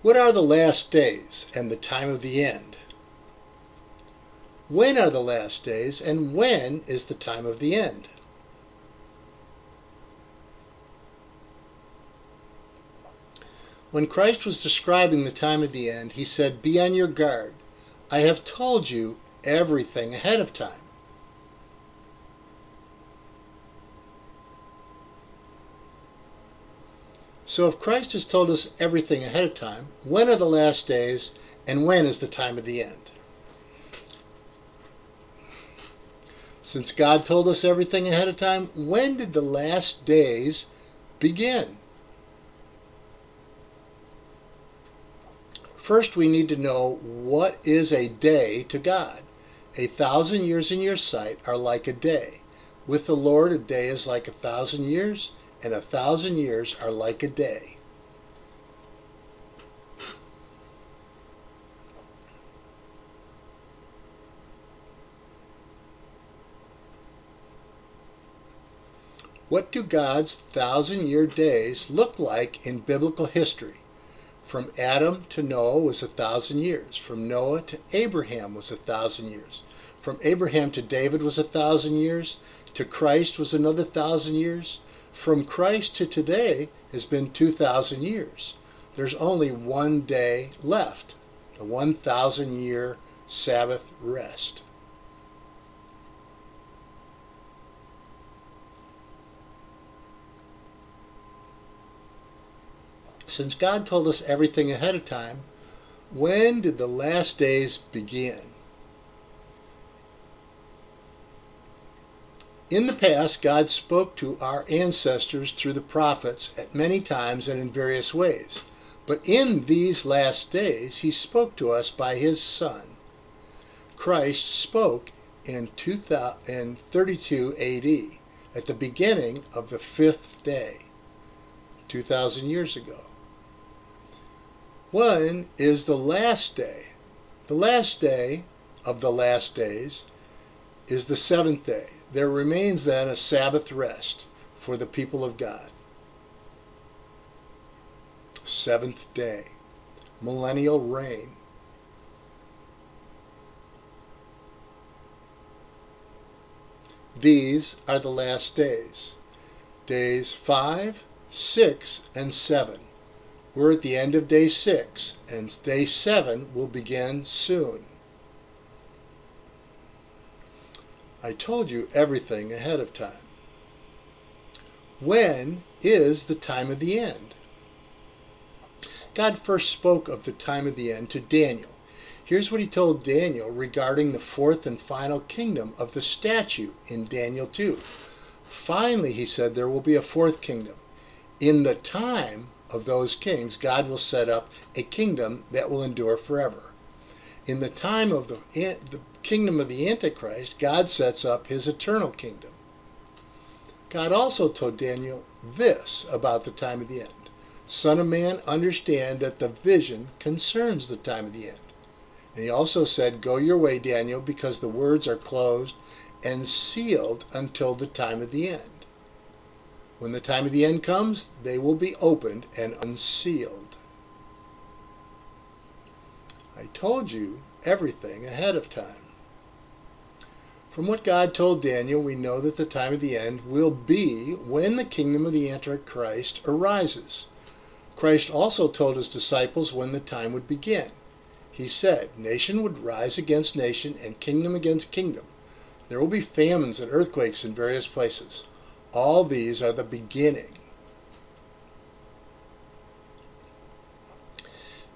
What are the last days and the time of the end? When are the last days and when is the time of the end? When Christ was describing the time of the end, he said, "Be on your guard. I have told you everything ahead of time." So if Christ has told us everything ahead of time, when are the last days and when is the time of the end? Since God told us everything ahead of time, when did the last days begin? First, we need to know what is a day to God. 1,000 years in your sight are like a day. With the Lord, a day is like 1,000 years, and 1,000 years are like a day. What do God's 1,000-year days look like in biblical history? From Adam to Noah was 1,000 years. From Noah to Abraham was 1,000 years. From Abraham to David was 1,000 years. To Christ was another 1,000 years. From Christ to today has been 2,000 years. There's only one day left, the 1,000-year Sabbath rest. Since God told us everything ahead of time, when did the last days begin? In the past, God spoke to our ancestors through the prophets at many times and in various ways. But in these last days, he spoke to us by his Son. Christ spoke in 32 AD, at the beginning of the 5th day, 2,000 years ago. When is the last day? The last day of the last days is the 7th day. There remains then a Sabbath rest for the people of God. 7th day, millennial reign. These are the last days. Days 5, 6, and 7. We're at the end of day 6, and day 7 will begin soon. I told you everything ahead of time. When is the time of the end? God first spoke of the time of the end to Daniel. Here's what he told Daniel regarding the 4th and final kingdom of the statue in Daniel 2. Finally, he said, there will be a 4th kingdom. In the time of those kings, God will set up a kingdom that will endure forever. In the time of the kingdom of the Antichrist, God sets up his eternal kingdom. God also told Daniel this about the time of the end. Son of man, understand that the vision concerns the time of the end. And he also said, go your way, Daniel, because the words are closed and sealed until the time of the end. When the time of the end comes, they will be opened and unsealed. I told you everything ahead of time. From what God told Daniel, we know that the time of the end will be when the kingdom of the Antichrist arises. Christ also told his disciples when the time would begin. He said, nation would rise against nation and kingdom against kingdom. There will be famines and earthquakes in various places. All these are the beginning.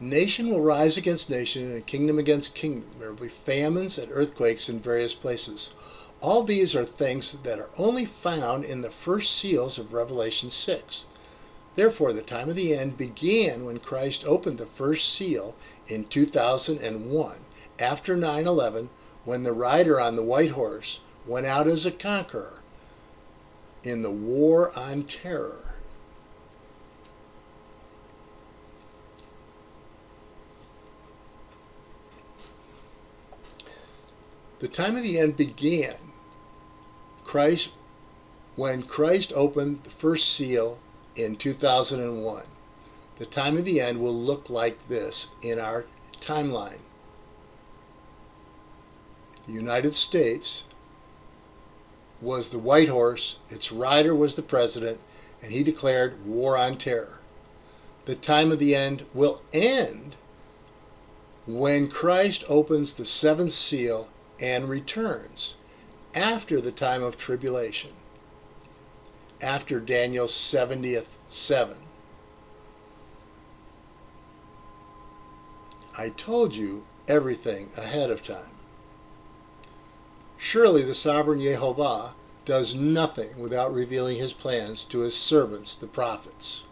Nation will rise against nation and kingdom against kingdom. There will be famines and earthquakes in various places. All these are things that are only found in the first seals of Revelation 6. Therefore, the time of the end began when Christ opened the first seal in 2001, after 9/11, when the rider on the white horse went out as a conqueror in the war on terror. The time of the end began when Christ opened the first seal in 2001. The time of the end will look like this in our timeline. The United States was the white horse, its rider was the president, and he declared war on terror. The time of the end will end when Christ opens the seventh seal and returns, after the time of tribulation, after Daniel's 70th seven. I told you everything ahead of time. Surely the sovereign Yehovah does nothing without revealing his plans to his servants, the prophets.